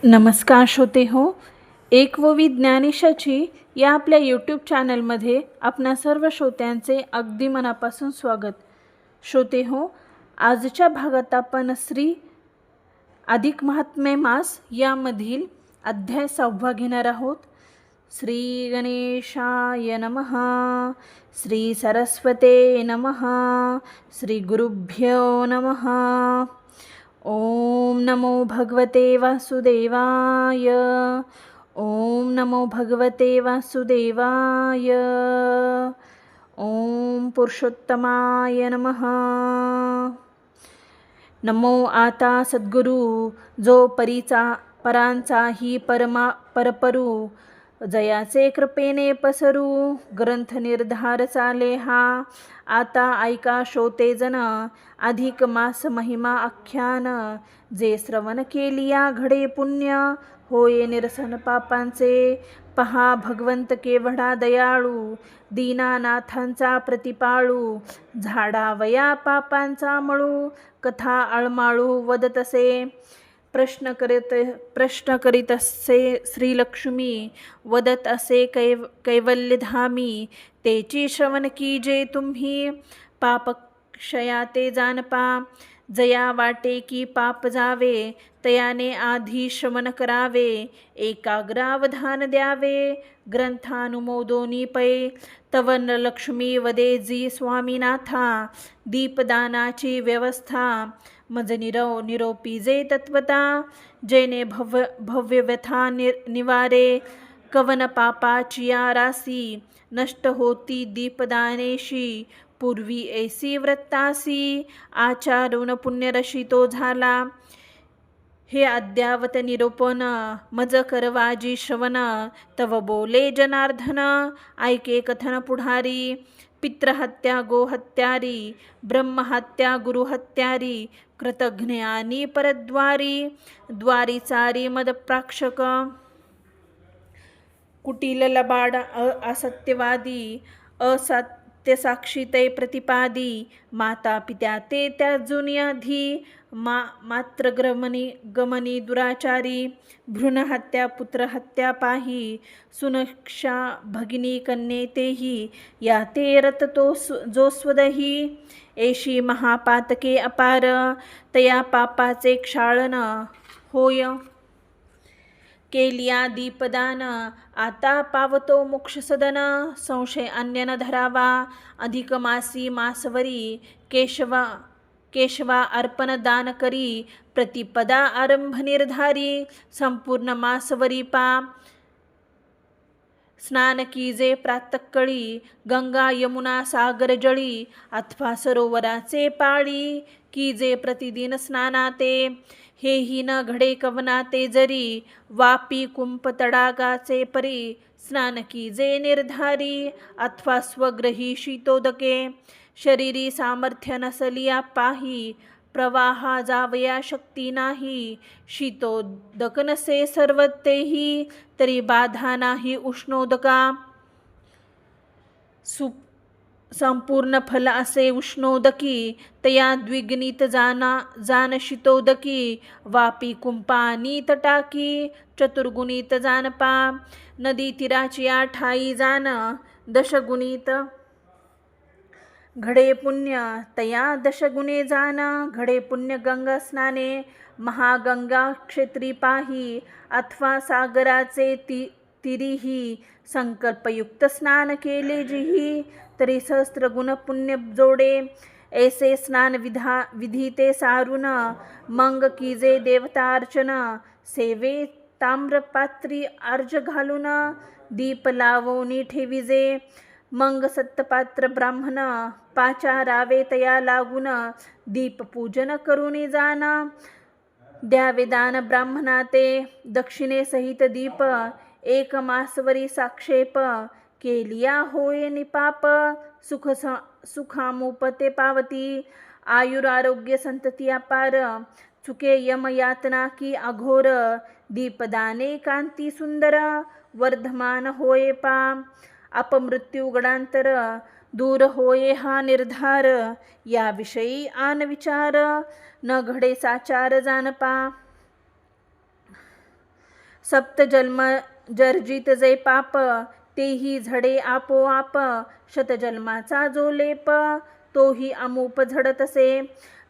नमस्कार श्रोते हो. एक व विज्ञानिशाची या आपल्या यूट्यूब चॅनलमध्ये आपणा सर्व श्रोत्यांचे अगदी मनापासून स्वागत. श्रोते हो, आजच्या भागात आपण श्री अधिक महात्म्य मास यामधील अध्याय 6 घेणार आहोत. श्री गणेशाय नमः. श्री सरस्वते नमः. श्री गुरुभ्यो नमः. ओम नमो भगवते वासुदेवाय. ओम नमो भगवते वासुदेवाय. ओम पुरुषोत्तमाय नमः. नमो आता सद्गुरु जो परांचाही परपरू जयाचे कृपेने पसरू. ग्रंथ निर्धार चाले हा आता ऐका श्रोते जन. अधिक मास महिमा आख्यान जे श्रवण केलिया घडे पुण्य. होय निरसन पापांचे पहा भगवंत केवढा दयाळू. दीनानाथांचा प्रतिपाळू झाडावया पापांचा मळू. कथा आळमाळू वदतसे प्रश्न करीत असे श्रीलक्ष्मी. वदत असे कैवल्यधामी तेची श्रवण की जे तुम्ही. पापक्षया ते जानपा जया वाटे की पाप जावे. तयाने आधी श्रवण करावे एकाग्रावधान द्यावे. ग्रंथानुमोदोनी पै तव लक्ष्मी वदे जी स्वामीनाथा. दीपदानाची व्यवस्था मज निरोपी जे तत्वता. जेने भव्य व्यथा निवारे कवन पापाची या रासी. नष्ट होती दीपदानेशी पूर्वी ऐसी व्रतासी. आचारून पुण्यरशी तो झाला हे अद्यावत निरूपण. मज करवाजी श्रवण तव बोले जनार्दन. ऐके कथन पुढारी पित्रहत्या गोहत्यारी. ब्रह्महत्या गुरुहत्यारी. कृतज्ञानी परद्वारी. द्वारीचारी मदप्राक्षक कुटील लबाड असत्यवादी. असत्यसाक्षी ते प्रतिपादी. माता पित्या ते त्या जुन्याधी. मात्र गमनी दुराचारी. भ्रूणहत्या पुत्रहत्या पाही. सुनक्षा भगिनी कन्ये तेही. या ते रत तो जो स्वदही. एशी महापातके अपार तया पापाचे क्षाळन होय. केलिया दीपदान आता पावतो मोक्ष सदन. संशय अन्य न धरावा अधिक मासी मासवरी. केशवा अर्पण दान करी प्रतिपदा आरंभ निर्धारी. संपूर्ण मासवरी स्नान कीजे प्रातःकळी. गंगा यमुना सागर जळी अथवा सरोवराचे पाळी. कीजे प्रतिदिन स्नानाते हेही न घडे कवनाते जरी. वापी कुंप तडागाचे परी स्नान कीजे निर्धारी. अथवा स्वग्रही शीतोदके शरीरी सामर्थ्य नसलिया पाही. प्रवाहा जावया शक्ती नाही. शीतोदक नसे सर्वतेही तरी बाधा नाही उष्णोदका. संपूर्ण फल असे उष्णोदकी. तया द्विगणित जान शीतोदकी. वापी कुंपानी तटाकी चतुर्गुणित जानपा. नदी तीराची ठाई जान दशगुणित घडे पुण्य. तया दशगुणे जान घडे पुण्य. गंगा स्नाने महागंगा क्षेत्री पाही. अथवा सागराचे तिरीही संकल्पयुक्त स्नान केले जिही. तरी सहस्त्रगुण पुण्य जोडे. ऐसे स्नान विधिते सारून. मंग कीजे देवतार्चन सेवे ताम्रपात्री अर्ज घालून. दीप लावोनी ठेविजे मंग सत्पात्र ब्राह्मण. पाचारावे तया लागून दीपपूजन करुणी जान. द्यावे दान ब्राह्मणा ते दक्षिणे सहित दीप. एक मासवरी साक्षेप केलिया होय निपाप. सुखामुपते पावती आयुरारोग्य संतती अपार. चुके यम यातना की अघोर. दीपदाने कांती सुंदर वर्धमान होय अपमृत्यू गडांतर. दूर होय हा निर्धार याविषयी आन विचार. न घडे साचार जानपा. सप्त जन्म जर्जित जे पाप, तेही झडे आपोआप. शतजन्माचा जो लेप, तोही अमूप झडतसे.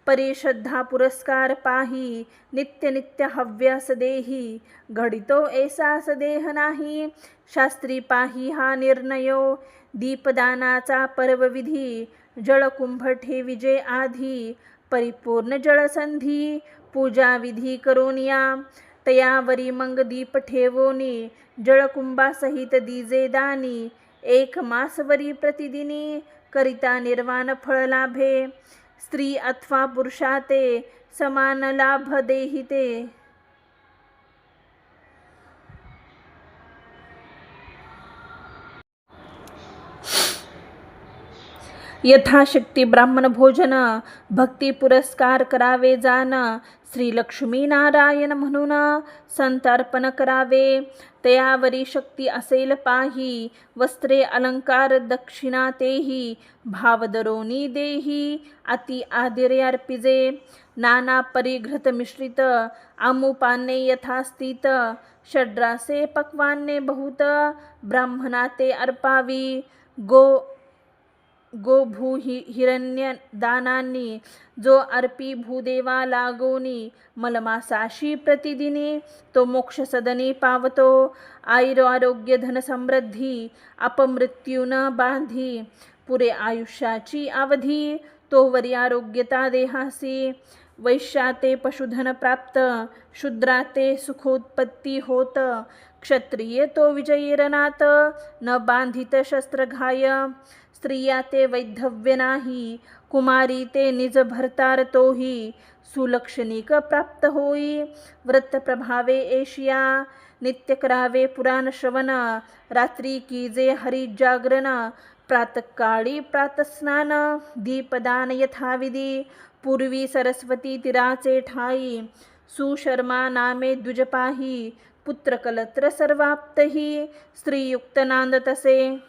परिश्रद्धा पुरस्कार पाही, नित्य नित्य हव्यास देही. घडितो ऐसास देह नाही, शास्त्री पाही हा निर्णयो. दीपदानाचा पर्वविधी, जळकुंभ ठेविजे आधी. परिपूर्ण जळसंधी, पूजा विधी करोनिया. तयावरी मग दीप ठेवोनी, जळकुंभासहित दिजे दानी. 1 मासवरी प्रतिदिनी, करिता निर्वाण फळ लाभे. स्त्री अथवा पुरुषाते, समान लाभ देही ते. यथाशक्ती ब्राह्मण भोजन, भक्ती पुरस्कार करावे जान. श्री लक्ष्मी नारायण म्हणून संतार्पण करावे. तयावरी शक्ती असेल पाही, वस्त्रे अलंकार दक्षिणा तेही. भावदरोनी देही, अति आदिर्य अर्पिजे. नाना परिघृत मिश्रित, आमुपाने यथास्थित. षड्रासे पक्वान्ने बहुत, ब्राह्मणा ते अर्पावी. गो हिरण्य दानांनी, जो अर्पी भूदेवा लागोनी. मलमासाशी प्रतिदिनी, तो मोक्ष सदनी पावतो. आरोग्य धन समृद्धी, अपमृत्यू न बांधी. पुरे आयुष्याची अवधी, तोवरी आरोग्यता देहासी. वैश्याते पशुधन प्राप्त, शूद्राते सुखोत्पत्ती होत. क्षत्रिय तो विजयी रणात, न बांधित शस्त्रघाय. स्त्रिया ते वैधव्य नाही, कुमारी ते निज भरतार तोही. सुलक्षणिक प्राप्त होई, व्रत प्रभावे एशिया. नित्य करावे पुराण श्रवण, रात्री कीजे हरी जागरण. प्रातःकाळी प्रातस्नान, दीपदान यथाविधी. पूर्वी सरस्वती तीराचे ठाई, सुशर्मा नामे द्विजपाही. पुत्र कलत्र सर्वाप्तही, स्त्रीयुक्त नांदतसे.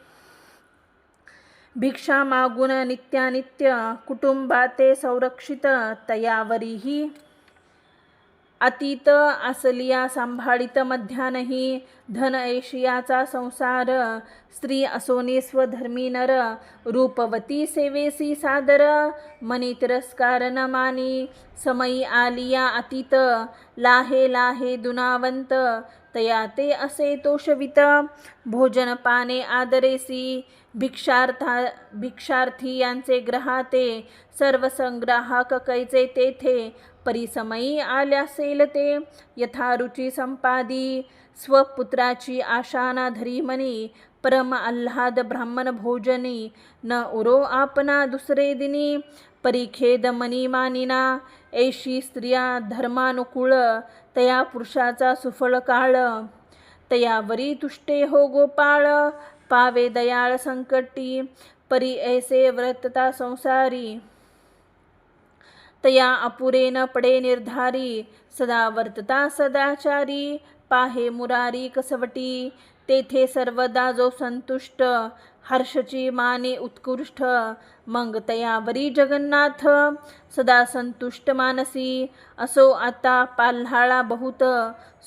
भिक्षा मागुन नित्यानित्य, कुटुंबाते संरक्षित. तयावरीही अतीत असलिया सांभाळित मध्यानही. धन ऐशियाचा संसार, स्त्री असोनी स्वधर्मी नर. रूपवती सेवेसी सादर, मनी तिरस्कार न मानी. समयी आलिया अतीत, लाहे लाहे दुनावंत. तया ते असे तोषवित, भोजन पाने आदरेसी. भिक्षार्थी यांचे ग्रहाते, सर्व संग्राहक कैचे तेथे. परिसमयी आल्यासेल ते, यथारुची संपादी. स्वपुत्राची आशा ना धरी मनी, परम आल्हाद ब्राह्मण भोजनी. न उरो आपणा दुसरे दिनी, परिखेद मनी मानिना. ऐशी स्त्रिया धर्मानुकूळ, तया पुरुषाचा सुफळ काळ. तयावरी तुष्टे हो गोपाळ, पावे दयाळ संकटी. परी ऐसे व्रतता संसारी, तया अपुरे न पडे निर्धारी. सदा वर्तता सदाचारी, पाहे मुरारी कसवटी. तेथे सर्वदा जो संतुष्ट, हर्षची माने उत्कृष्ट. मग तयावरी जगन्नाथ, सदा संतुष्ट मानसी. असो आता पाल्हाळा बहुत,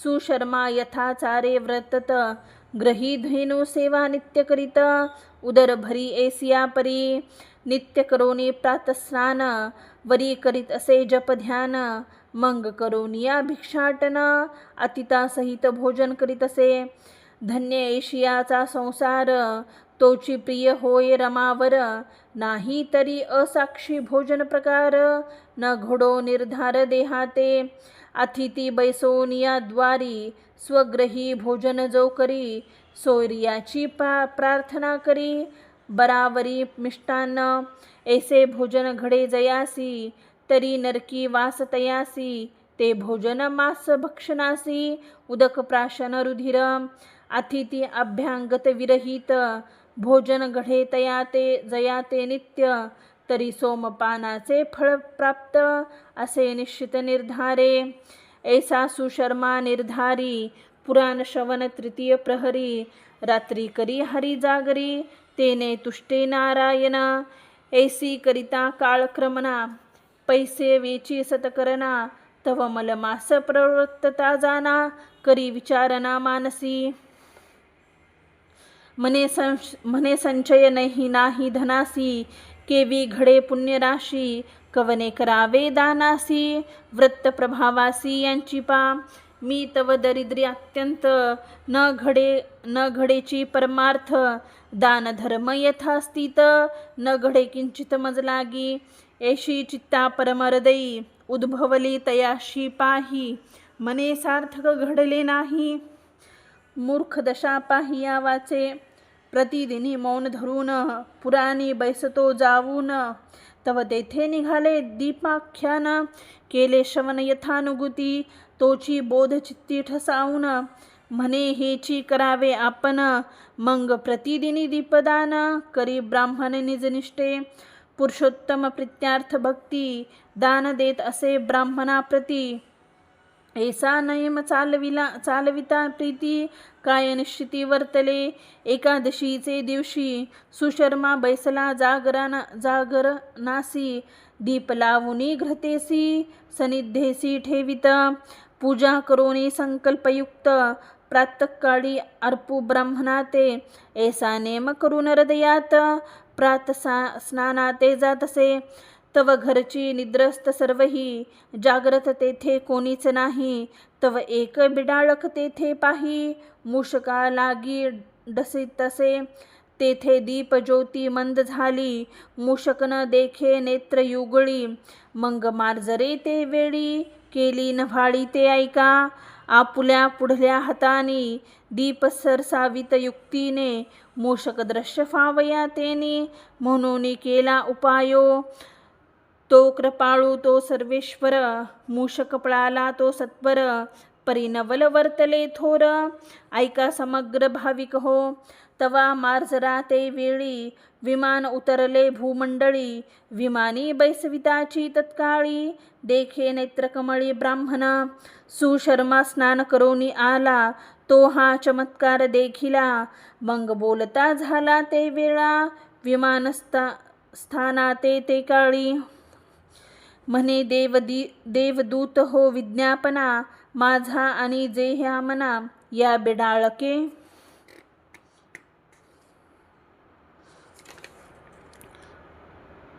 सुशर्मा यथाचारे व्रतत. ग्रही धेनु सेवा नित्य करीत, उदर भरी ऐसिया परी. नित्य करोनी प्रातस्नान, वरी करीत असे जप ध्यान. मग करोनिया भिक्षाटन, अतिता सहित भोजन करीत असे. धन्य ऐशियाचा संसार, तोची प्रिय होय रमावर. नाही तरी असाक्षी भोजन प्रकार, न घडो निर्धार देहाते. अतिथी बैसोनिया द्वारी, स्वग्रही भोजन जो करी. सोयरियाची प्रार्थना करी, बरावरी मिष्टान्न. ऐसे भोजन घडे जयासी, तरी नरकी वास तयासी. ते भोजन मास भक्षणासी, उदक प्राशन रुधिर. अतिथी अभ्यांगत विरहित, भोजन घडे तयाते जयाते नित्य. तरी सोमपानाचे फळ प्राप्त, असे निश्चित निर्धारे. ऐसा सुशर्मा निर्धारी, पुराण श्रवण तृतीय प्रहरी. रात्री करी हरी जागरी, तेने तुष्टे नारायण. ऐसी करिता काळक्रमणा, पैसे वेची सतकरणा. तव मलमास प्रवृत्तता जाना, करी विचारणा मानसी. म्हणे संचय नाही धनासी, केवी घडे पुण्यराशी, कवने करावे दानासी, वृत्त प्रभावासी यांची पा. मी तव दरिद्री अत्यंत, न घडेची परमार्थ, दान धर्म यथास्थित, न घडे किंचित मज लागी, एशी चित्ता परमहृदयी, उद्भवली तयाशी पाही, मने सार्थक घडले नाही. मूर्ख दशा पाहिया वाचे, प्रतिदिनी मौन धरून, पुराणी बैसतो जाऊन, तव तेथे निघाले दीपाख्यान, केले श्रवण यथानुगुती, तोची बोध चित्ती ठसावून, म्हणे हेची करावे आपण, मंग प्रतिदिनी दीपदान, करी ब्राह्मण निजनिष्ठे, पुरुषोत्तम प्रीत्यार्थ भक्ती, दान देत असे ब्राह्मणाप्रती, ऐसा नयम चालविता प्रीती, काय निश्चिती वर्तले. एकादशीचे दिवशी सुशर्मा बैसला जागरनासी, दीप लावुनी घृतेसी, सनिध्येसी ठेवित, पूजा करोनी संकल्पयुक्त, प्रातःकाळी अर्पू ब्राह्मणाते, ऐसा नेम करून हृदयात, प्रात स्नानाते जातसे. तव घरची निद्रस्त सर्वही, जाग्रत तेथे कोणीच नाही, तव एक बिडाळक तेथे पाही, मूषका लागी डसितसे, तेथे दीप ज्योती मंद झाली, मूषक न देखे नेत्र युगळी, मंग मार्जरे ते वेळी, केली नव्हाळी ते ऐका, आपुल्या पुढल्या हातानी, दीप सरसावित युक्तीने, मूषक दृश्य फावया तेनी, म्हणून केला उपायो, तो कृपाळू तो सर्वेश्वर, मूषक पळाला तो सत्वर, परिनवल वर्तले थोर, ऐका समग्र भाविक हो. तवा मार्जरा ते वेळी, विमान उतरले भूमंडळी, विमानी बैसविताची तत्काळी, देखे नेत्रकमळी ब्राह्मण, सुशर्मा स्नान करोनी आला, तो हा चमत्कार देखिला, मग बोलता झाला ते वेळा, विमान स्थानाते ते काळी, म्हणे देवदूत हो विज्ञापना, माझा आणि जे ह्या मना, या बिडाळके.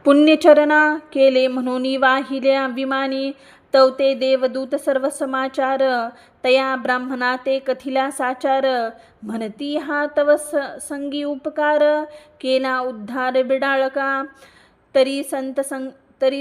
पुण्यचरणा केले म्हणून वाहिल्या विमानी, तवते देवदूत सर्व समाचार, तया ब्राह्मणा ते कथिला साचार, म्हणती हा तव संगी उपकार, केला उद्धार बिडाळका, तरी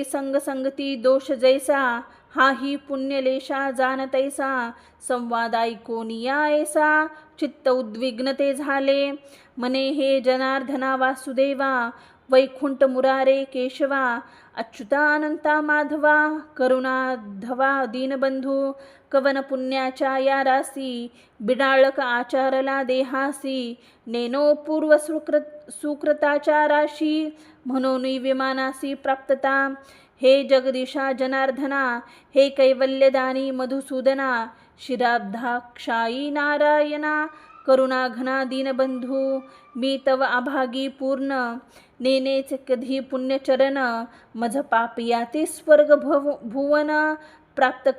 संग संगती दोष जैसा, हाही पुण्यलेशा जाणतैसा, संवाद ऐकून या ऐसा, चित्त उद्विग्न ते झाले, म्हणे हे जनार्दना वासुदेवा, वैकुंठ मुरारे केशवा, अच्युता अनंता माधवा, करुणाधवा दीनबंधू, कवन पुण्याच्या या रासी, बिडाळक आचारला देहासी, नेनो पूर्व सुकृताच्या राशी, म्हणून विमानासी प्राप्तता. हे जगदीशा जनार्दना, हे कैवल्यदानी मधुसूदना, शिराब्धाक्षायी नारायणा, करुणाघना दीनबंधू, मी तव अभागी पूर्ण, नेनेच कधी पुण्यचरण, मज पाप याते स्वर्ग भुवन, प्राप्त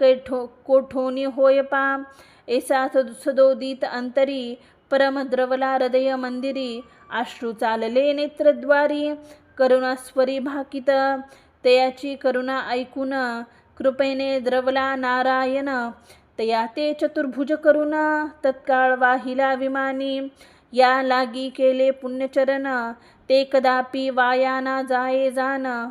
कोठोनी होय पा. ऐसा सदोदित अंतरी, परम द्रवला हृदय मंदिरी, अश्रू चालले नेत्रद्वारी, करुणास्वरी भाकित, तयाची करुणा ऐकून, कृपेने द्रवला नारायण, तया ते चतुर्भुज करुण, तत्काळ वाहिला विमानी, या लागी केले पुण्यचरण, ते कदापि वाया ना जाये जान,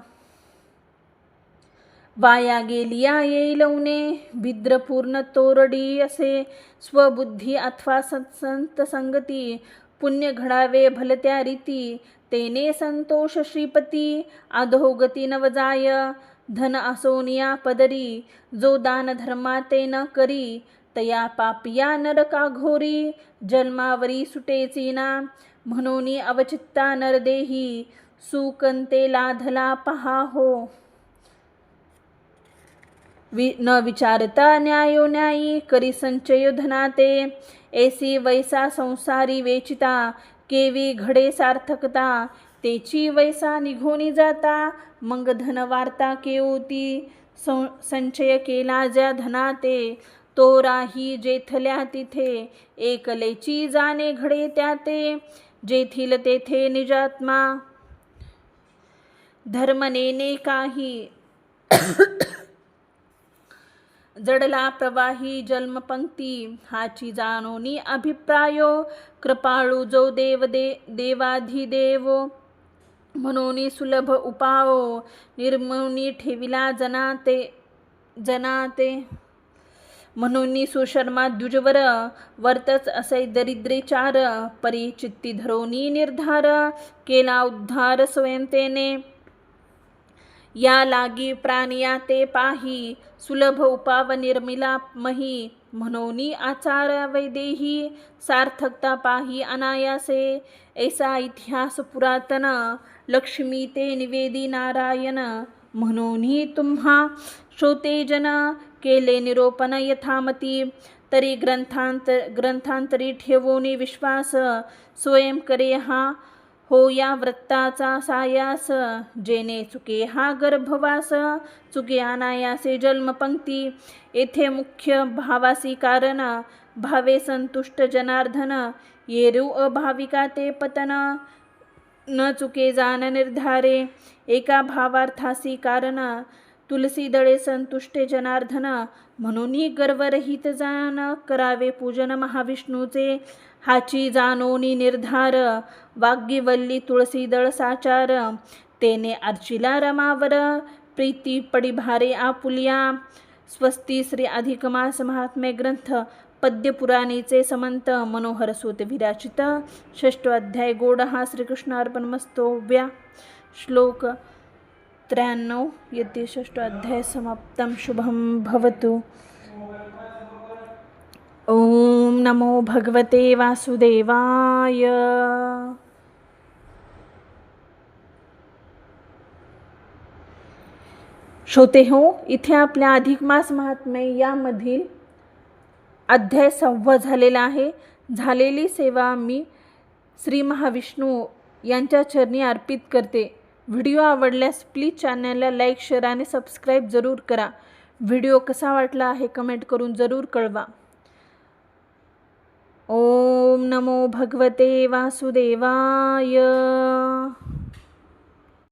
वाया गेलिया येईलवणे, भिद्रपूर्ण तोरडी असे, स्वबुद्धी अथवा संत संगती, पुण्य घडावे भलत्या रीती, तेने संतोष श्रीपती, अधोगती नव जाय, धन असोनिया पदरी, जो दान धर्मा ते न करी, तया पापिया नरका घोरी, जन्मावरी सुटेची ना, म्हणून अवचित्ता नरदेही, सुकंते लाधला पहा हो. न विचारता न्यायोन्यायी, करी संचय धनाते, ऐसी वैसा संसारी वेचिता, केवी घडे सार्थकता, तेची वैसा निघोनी जाता, मग धन वार्ता केवती, संचय केला ज्या धनाते, तो राही जेथल्या तिथे, एकलेची जाणे घडे त्याते, जेथील तेथे निजात्मा. धर्म नेने काही जडला प्रवाही जन्मपंक्ती, हाची जाणोनी अभिप्रायो, कृपाळू जो देवाधिदेव. म्हणून सुलभ उपाओ, निर्मूनी ठेविला जनाते. म्हणून सुशर्मा द्विजवर, वर्तच असे दरिद्रेचार. परी चित्ती धरोनी निर्धार, केला उद्धार स्वयंतेने. या लागी प्राणिया ते पाही, सुलभ उपाव निर्मिला मही. म्हणोनी आचार वैदेही, सार्थकता पाही अनायासे. ऐसा इतिहास पुरातन, लक्ष्मी ते निवेदी नारायण. म्हणूनही तुम्हा श्रोतेजन, केले निरोपण यथामती. तरी ग्रंथांतरी ठेवोनी विश्वास, स्वयं करे हा हो या वृत्ताचा सायास. जेने चुके हा गर्भवास, चुके अनायासे जन्मपंक्ती. येथे मुख्य भावासी कारण, भावे संतुष्ट जनार्दन. येरू अभाविका ते पतन, न चुके जाण निर्धारे. एका भावार्थासी कारण, तुलसी दळे संतुष्टे जनार्दन. म्हणूनही गर्वरहित जाण, करावे पूजन महाविष्णूचे. हाची जाणोनी निर्धार, वाग्यवल्ली तुळसीदळ साचार. तेने अर्चिला रमावर, प्रीती पडी भारे आपुलिया. स्वस्ती श्री अधिक मास महात्म्य ग्रंथ, पद्य पुराणेचे समंत, मनोहर सूत विराचित. 6 अध्याय गोड हा श्रीकृष्णार्पणमस्तु. व्या श्लोक 93 येथे 6 अध्याय समाप्तम. शुभम भवतु. ओम नमो भगवते वासुदेवाय. श्रोते हो, इथे आपल्या अधिक मास महात्म्य यामधील अध्याय 6 झालेला आहे. झालेली सेवा मी श्री महाविष्णू यांच्या चरणी अर्पित करते. व्हिडिओ आवडल्यास प्लीज चॅनलला लाईक, शेअर आणि सबस्क्राईब जरूर करा. व्हिडिओ कसा वाटला आहे कमेंट करून जरूर कळवा. ओम नमो भगवते वासुदेवाय.